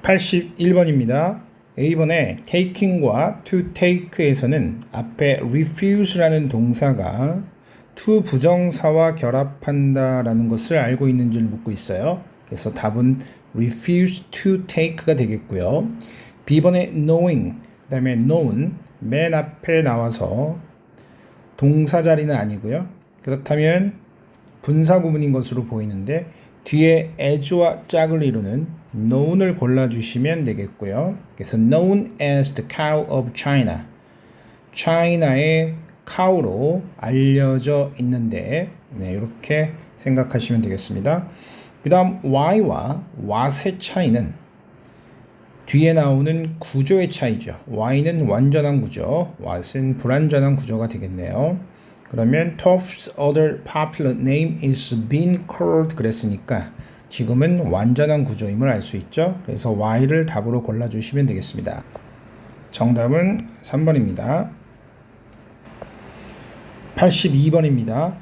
81번입니다. A번에 taking과 to take에서는 앞에 refuse라는 동사가 to 부정사와 결합한다 라는 것을 알고 있는 줄 묻고 있어요. 그래서 답은 refuse to take가 되겠고요. B번에 knowing, 그 다음에 known 맨 앞에 나와서 동사 자리는 아니고요. 그렇다면 분사 구문인 것으로 보이는데 뒤에 as와 짝을 이루는 known을 골라주시면 되겠고요. 그래서 known as the cow of China, China의 cow로 알려져 있는데 이렇게 생각하시면 되겠습니다. 그 다음 why와 what의 차이는 뒤에 나오는 구조의 차이죠. why는 완전한 구조, what은 불완전한 구조가 되겠네요. 그러면 Toph's other popular name is bean curd 그랬으니까 지금은 완전한 구조임을 알 수 있죠. 그래서 Y를 답으로 골라주시면 되겠습니다. 정답은 3번입니다. 82번입니다.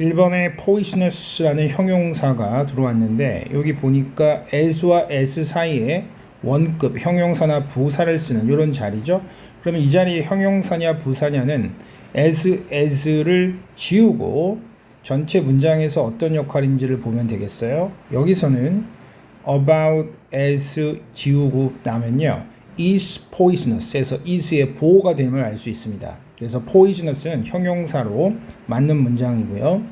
1번에 poisonous라는 형용사가 들어왔는데 여기 보니까 as와 s 사이에 원급 형용사나 부사를 쓰는 이런 자리죠. 그러면 이 자리에 형용사냐 부사냐는 as를 지우고 전체 문장에서 어떤 역할인지를 보면 되겠어요. 여기서는 about as 지우고 나면요 is poisonous에서 is의 보호가 됨을 알 수 있습니다. 그래서 poisonous는 형용사로 맞는 문장이고요.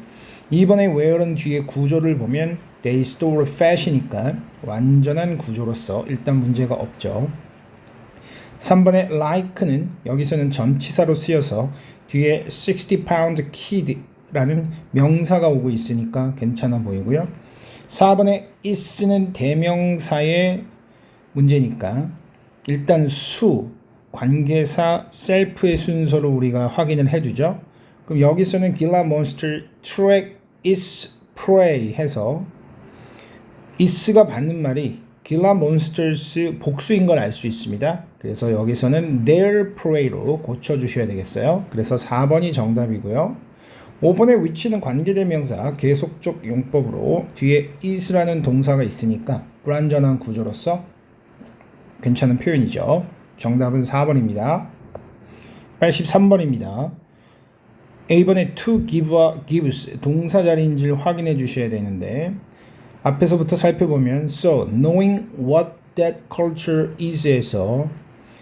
2번에 where는 뒤에 구조를 보면 they stole fash이니까 완전한 구조로서 일단 문제가 없죠. 3번에 like는 여기서는 전치사로 쓰여서 뒤에 60pound kid라는 명사가 오고 있으니까 괜찮아 보이고요. 4번에 is는 대명사의 문제니까 일단 수, 관계사, self의 순서로 우리가 확인을 해주죠. 그럼 여기서는 Gila Monster track is prey 해서 is가 받는 말이 Gila Monsters 복수인 걸 알 수 있습니다. 그래서 여기서는 their prey로 고쳐주셔야 되겠어요. 그래서 4번이 정답이고요. 5번의 which는 관계대명사 계속적 용법으로 뒤에 is라는 동사가 있으니까 불완전한 구조로서 괜찮은 표현이죠. 정답은 4번입니다. 83번입니다. A번에 to give와 gives 동사 자리인지를 확인해 주셔야 되는데 앞에서부터 살펴보면 So knowing what that culture is에서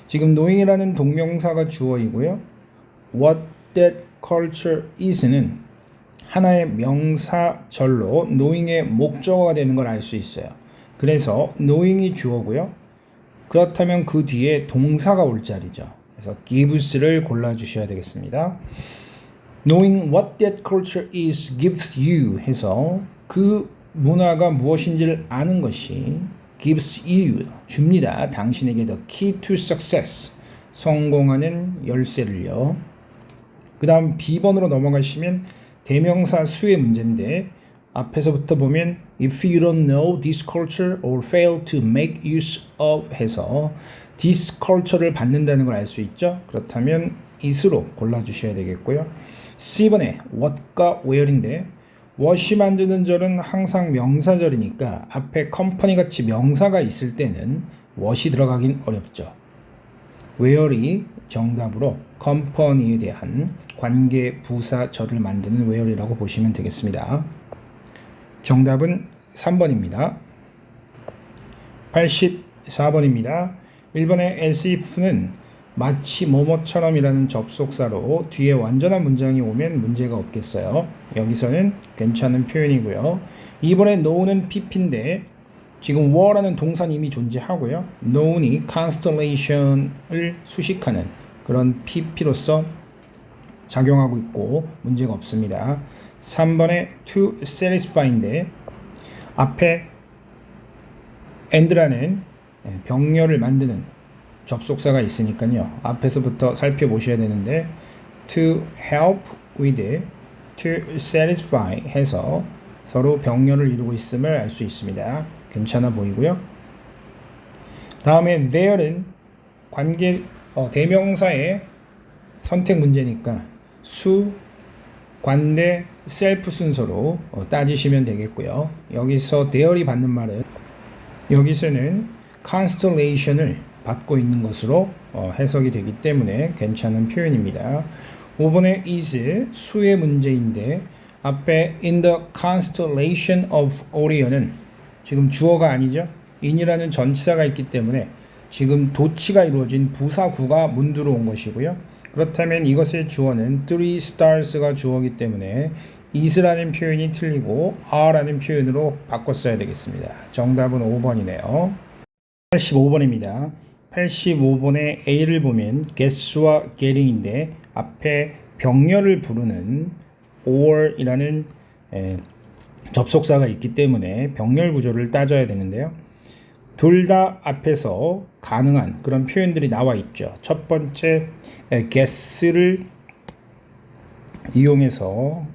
지금 knowing이라는 동명사가 주어이고요. What that culture is는 하나의 명사절로 knowing의 목적어가 되는 걸 알 수 있어요. 그래서 knowing이 주어고요. 그렇다면 그 뒤에 동사가 올 자리죠. 그래서 gives를 골라주셔야 되겠습니다. Knowing what that culture is gives you 해서 그 문화가 무엇인지를 아는 것이 gives you 줍니다. 당신에게 the key to success 성공하는 열쇠를요. 그 다음 B번으로 넘어가시면 대명사 수의 문제인데 앞에서부터 보면 if you don't know this culture or fail to make use of 해서 this culture를 받는다는 걸 알 수 있죠. 그렇다면 is로 골라주셔야 되겠고요. C번에 what과 where인데 what이 만드는 절은 항상 명사절이니까 앞에 company 같이 명사가 있을 때는 what이 들어가긴 어렵죠. where이 정답으로 company에 대한 관계 부사절을 만드는 where이라고 보시면 되겠습니다. 정답은 3번입니다. 84번입니다. 1번의 as if는 마치 뭐뭐처럼이라는 접속사로 뒤에 완전한 문장이 오면 문제가 없겠어요. 여기서는 괜찮은 표현이고요. 2번의 know는 pp인데 지금 were라는 동사는 이미 존재하고요. know이 constellation을 수식하는 그런 pp로서 작용하고 있고 문제가 없습니다. 3번의 to satisfy인데 앞에 and라는 병렬을 만드는 접속사가 있으니까요. 앞에서부터 살펴보셔야 되는데 to help with, to satisfy 해서 서로 병렬을 이루고 있음을 알 수 있습니다. 괜찮아 보이고요. 다음에 there는 관계 대명사의 선택 문제니까 수, 관대, self 순서로 따지시면 되겠고요. 여기서 there이 받는 말은 여기서는 constellation을 받고 있는 것으로 해석이 되기 때문에 괜찮은 표현입니다. 5번의 is 수의 문제인데 앞에 in the constellation of Orion은 지금 주어가 아니죠. in이라는 전치사가 있기 때문에 지금 도치가 이루어진 부사구가 문두로 온 것이고요. 그렇다면 이것의 주어는 three stars가 주어이기 때문에 is라는 표현이 틀리고 are라는 표현으로 바꿨어야 되겠습니다. 정답은 5번이네요. 85번입니다. 85번의 A를 보면 guess와 getting인데 앞에 병렬을 부르는 or이라는 접속사가 있기 때문에 병렬 구조를 따져야 되는데요. 둘 다 앞에서 가능한 그런 표현들이 나와 있죠. 첫 번째 guess를 이용해서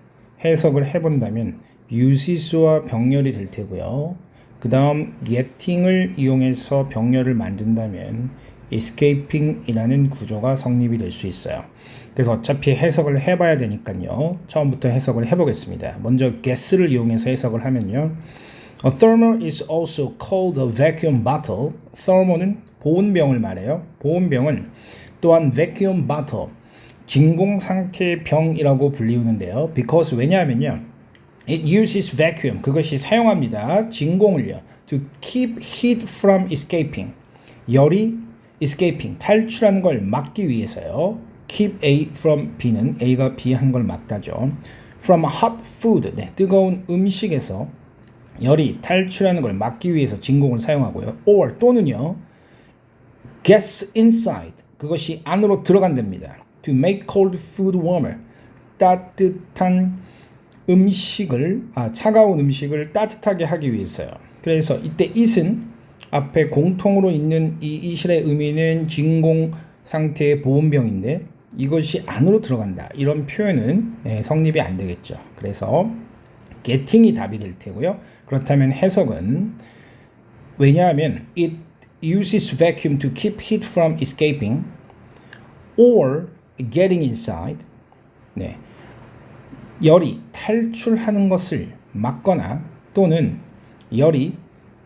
해석을 해본다면 uses와 병렬이 될 테고요. 그 다음 getting을 이용해서 병렬을 만든다면 escaping이라는 구조가 성립이 될 수 있어요. 그래서 어차피 해석을 해봐야 되니까요. 처음부터 해석을 해보겠습니다. 먼저 guess를 이용해서 해석을 하면요. A thermal is also called a vacuum bottle. thermal은 보온병을 말해요. 보온병은 또한 vacuum bottle, 진공 상태의 병이라고 불리우는데요. because 왜냐하면요. It uses vacuum. 그것이 사용합니다. 진공을요. To keep heat from escaping. 열이 escaping, 탈출하는 걸 막기 위해서요. Keep A from B는 A가 B 한 걸 막다죠. From hot food. 네, 뜨거운 음식에서 열이 탈출하는 걸 막기 위해서 진공을 사용하고요. or 또는요. gets inside. 그것이 안으로 들어간답니다. To make cold food warmer. 따뜻한 음식을 차가운 음식을 따뜻하게 하기 위해서요. 그래서 이때 it은 앞에 공통으로 있는 이 it의 의미는 진공 상태의 보온병인데 이것이 안으로 들어간다. 이런 표현은 성립이 안 되겠죠. 그래서 getting이 답이 될 테고요. 그렇다면 해석은 왜냐하면 it uses vacuum to keep heat from escaping or getting inside. 네. 열이 탈출하는 것을 막거나 또는 열이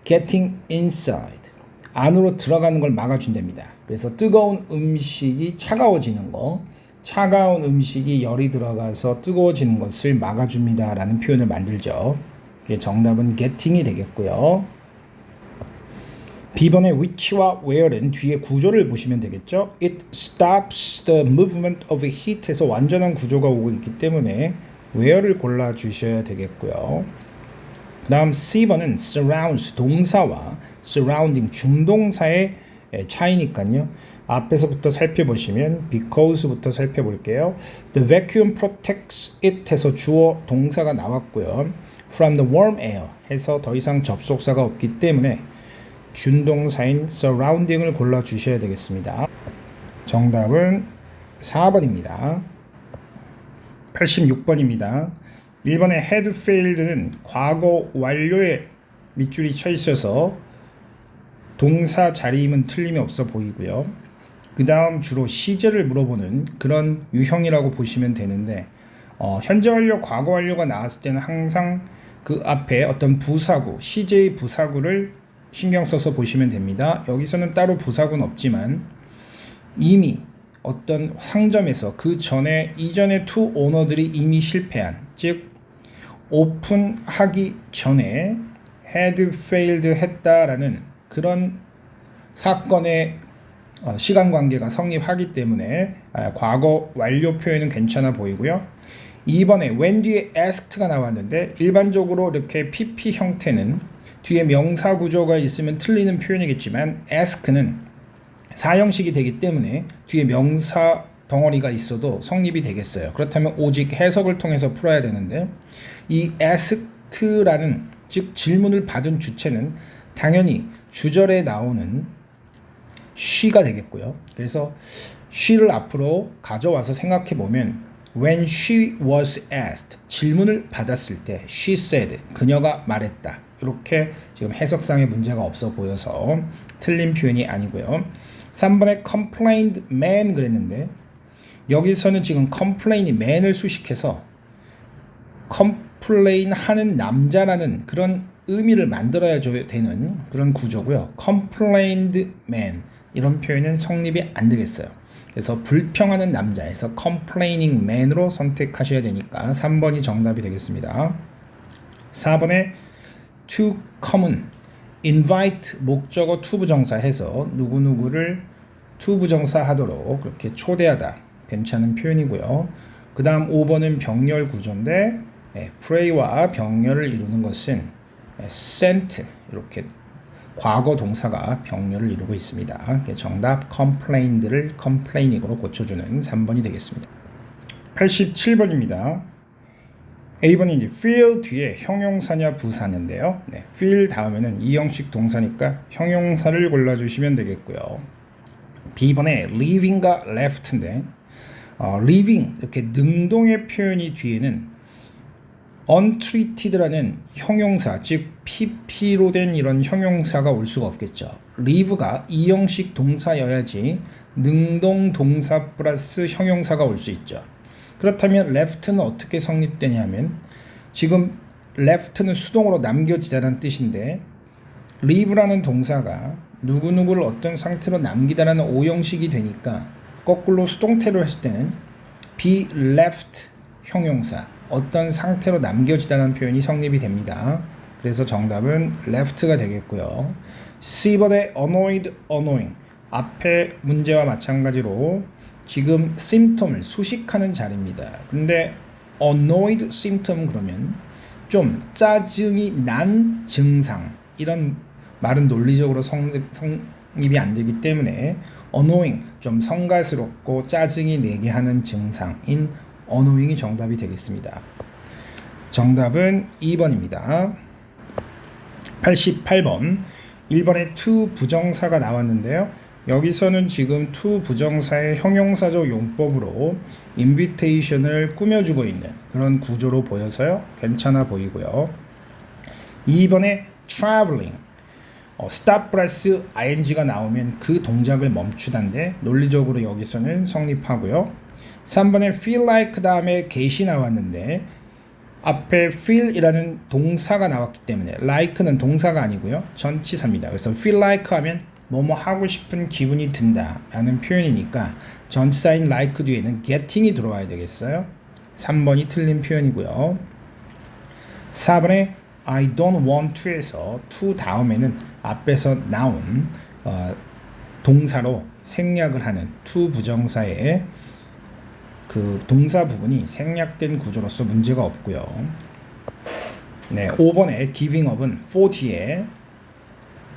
getting inside 안으로 들어가는 걸 막아준답니다. 그래서 뜨거운 음식이 차가워지는 거, 차가운 음식이 열이 들어가서 뜨거워지는 것을 막아줍니다 라는 표현을 만들죠. 정답은 getting이 되겠고요. B번의 which와 where는 뒤에 구조를 보시면 되겠죠. It stops the movement of heat 에서 완전한 구조가 오고 있기 때문에 where를 골라주셔야 되겠고요. 그 다음 C번은 surrounds 동사와 surrounding 중동사의 차이니까요. 앞에서부터 살펴보시면 because부터 살펴볼게요. The vacuum protects it 해서 주어 동사가 나왔고요. From the warm air 해서 더 이상 접속사가 없기 때문에 준동사인 surrounding을 골라주셔야 되겠습니다. 정답은 4번입니다. 86번입니다. 1번의 had failed는 과거 완료에 밑줄이 쳐 있어서 동사 자리임은 틀림이 없어 보이고요. 그 다음 주로 시제를 물어보는 그런 유형이라고 보시면 되는데 현재 완료, 과거 완료가 나왔을 때는 항상 그 앞에 어떤 부사구, 시제의 부사구를 신경 써서 보시면 됩니다. 여기서는 따로 부사구는 없지만 이미 어떤 황점에서 그 전에 이전의 투 오너들이 이미 실패한, 즉 오픈하기 전에 had failed 했다라는 그런 사건의 시간 관계가 성립하기 때문에 과거 완료 표현은 괜찮아 보이고요. 2번에 when 뒤에 asked가 나왔는데 일반적으로 이렇게 PP 형태는 뒤에 명사 구조가 있으면 틀리는 표현이겠지만 ask는 사형식이 되기 때문에 뒤에 명사 덩어리가 있어도 성립이 되겠어요. 그렇다면 오직 해석을 통해서 풀어야 되는데 이 asked라는 즉 질문을 받은 주체는 당연히 주절에 나오는 she가 되겠고요. 그래서 she를 앞으로 가져와서 생각해 보면 when she was asked 질문을 받았을 때 she said 그녀가 말했다. 이렇게 지금 해석상의 문제가 없어 보여서 틀린 표현이 아니고요. 3번에 complained man 그랬는데 여기서는 지금 complain이 man을 수식해서 complain 하는 남자라는 그런 의미를 만들어야 되는 그런 구조고요. complained man 이런 표현은 성립이 안 되겠어요. 그래서 불평하는 남자에서 complaining man으로 선택하셔야 되니까 3번이 정답이 되겠습니다. 4번에 to common invite 목적어 to 부정사 해서 누구누구를 to 부정사 하도록 그렇게 초대하다 괜찮은 표현이고요. 그 다음 5번은 병렬 구조인데 pray와 병렬을 이루는 것은 sent 이렇게 과거 동사가 병렬을 이루고 있습니다. 정답 complained를 complaining 으로 고쳐주는 3번이 되겠습니다. 87번입니다. A번이 이제 feel 뒤에 형용사냐 부사냐인데요. feel 다음에는 이형식 동사니까 형용사를 골라주시면 되겠고요. B번에 leaving과 left인데 leaving 이렇게 능동의 표현이 뒤에는 untreated라는 형용사 즉 pp로 된 이런 형용사가 올 수가 없겠죠. leave가 이형식 동사여야지 능동 동사 플러스 형용사가 올 수 있죠. 그렇다면 left는 어떻게 성립되냐면 지금 left는 수동으로 남겨지다라는 뜻인데 leave라는 동사가 누구누구를 어떤 상태로 남기다라는 오형식이 되니까 거꾸로 수동태로 했을 때는 be left 형용사 어떤 상태로 남겨지다는 표현이 성립이 됩니다. 그래서 정답은 left가 되겠고요. C번의 annoyed, annoying 앞에 문제와 마찬가지로 지금 symptom을 수식하는 자리입니다. 근데 annoyed symptom 그러면 좀 짜증이 난 증상 이런 말은 논리적으로 성립이 안 되기 때문에 annoying 좀 성가스럽고 짜증이 내게 하는 증상인 annoying이 정답이 되겠습니다. 정답은 2번입니다. 88번 1번에 to 부정사가 나왔는데요. 여기서는 지금 to 부정사의 형용사적 용법으로 invitation을 꾸며주고 있는 그런 구조로 보여서요. 괜찮아 보이고요. 2번에 traveling stop 플러스 ing가 나오면 그 동작을 멈추다인데 논리적으로 여기서는 성립하고요. 3번에 feel like 다음에 get이 나왔는데 앞에 feel이라는 동사가 나왔기 때문에 like는 동사가 아니고요. 전치사입니다. 그래서 feel like 하면 뭐뭐 하고 싶은 기분이 든다 라는 표현이니까 전치사인 like 뒤에는 getting이 들어와야 되겠어요. 3번이 틀린 표현이고요. 4번에 I don't want to에서 to 다음에는 앞에서 나온 동사로 생략을 하는 to 부정사의 그 동사 부분이 생략된 구조로서 문제가 없고요. 5번에 giving up은 for 뒤에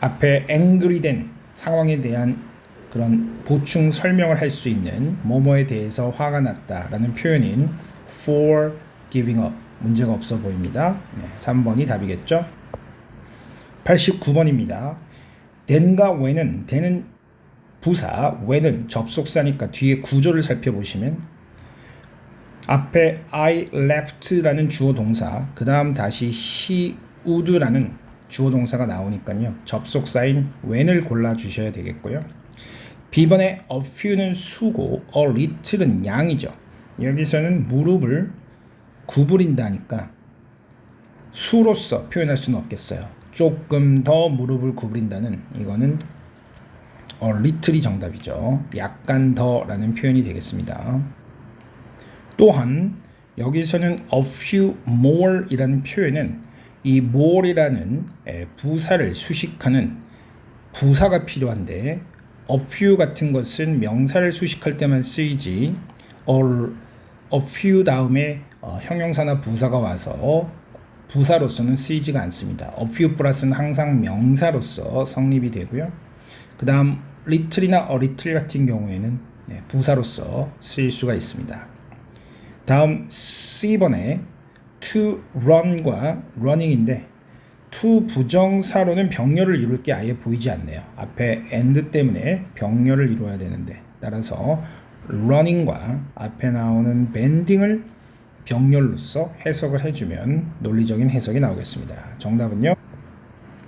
앞에 angry 된 상황에 대한 그런 보충 설명을 할 수 있는 뭐뭐에 대해서 화가 났다라는 표현인 for giving up 문제가 없어 보입니다. 3번이 답이겠죠. 89번입니다. then과 when은 then은 부사, when은 접속사니까 뒤에 구조를 살펴보시면 앞에 I left라는 주어 동사, 그 다음 다시 he would라는 주어 동사가 나오니까요. 접속사인 when을 골라주셔야 되겠고요. B번에 a few는 수고, a little은 양이죠. 여기서는 무릎을 구부린다니까 수로서 표현할 수는 없겠어요. 조금 더 무릎을 구부린다는 이거는 a little이 정답이죠. 약간 더라는 표현이 되겠습니다. 또한 여기서는 a few more 이라는 표현은 이 more이라는 부사를 수식하는 부사가 필요한데 a few 같은 것은 명사를 수식할 때만 쓰이지 a few 다음에 형용사나 부사가 와서 부사로서는 쓰이지가 않습니다. a few 플러스는 항상 명사로서 성립이 되고요. 그 다음 little이나 a little 같은 경우에는 부사로서 쓰일 수가 있습니다. 다음 C번에 to run과 running인데 to 부정사로는 병렬을 이룰 게 아예 보이지 않네요. 앞에 and 때문에 병렬을 이루어야 되는데 따라서 running과 앞에 나오는 bending을 병렬로서 해석을 해주면 논리적인 해석이 나오겠습니다. 정답은요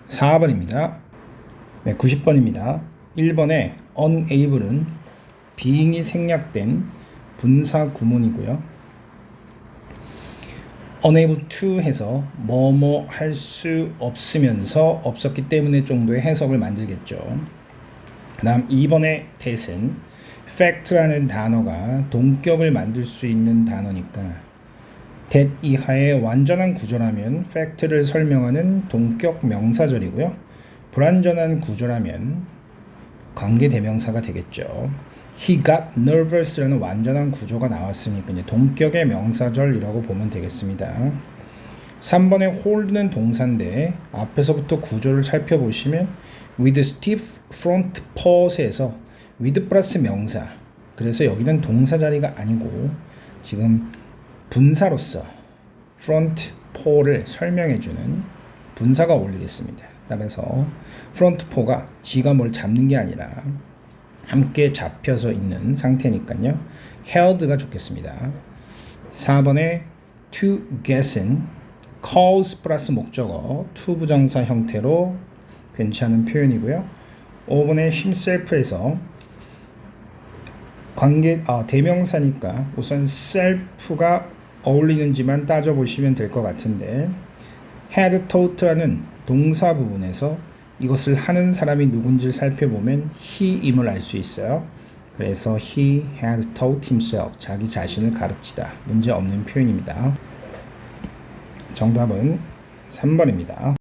4번입니다. 90번입니다. 1번에 unable은 being이 생략된 분사 구문이고요. unable to 해서 뭐뭐 할 수 없으면서 없었기 때문에 정도의 해석을 만들겠죠. 다음 2번의 that은 fact라는 단어가 동격을 만들 수 있는 단어니까 that 이하의 완전한 구조라면 fact를 설명하는 동격 명사절이고요. 불완전한 구조라면 관계대명사가 되겠죠. He got nervous라는 완전한 구조가 나왔으니까 이제 동격의 명사절이라고 보면 되겠습니다. 3번의 hold는 동사인데 앞에서부터 구조를 살펴보시면 with stiff front paws에서 with 플러스 명사, 그래서 여기는 동사 자리가 아니고 지금 분사로서 front paw를 설명해주는 분사가 어울리겠습니다. 따라서 front paw가 지가 뭘 잡는 게 아니라 함께 잡혀서 있는 상태니까요. held가 좋겠습니다. 4번의 to get은 cause 플러스 목적어 to 부정사 형태로 괜찮은 표현이고요. 5번의 himself에서 대명사니까 우선 self가 어울리는지만 따져보시면 될 것 같은데 had taught라는 동사 부분에서 이것을 하는 사람이 누군지 살펴보면 he임을 알 수 있어요. 그래서 he had taught himself, 자기 자신을 가르치다. 문제 없는 표현입니다. 정답은 3번입니다.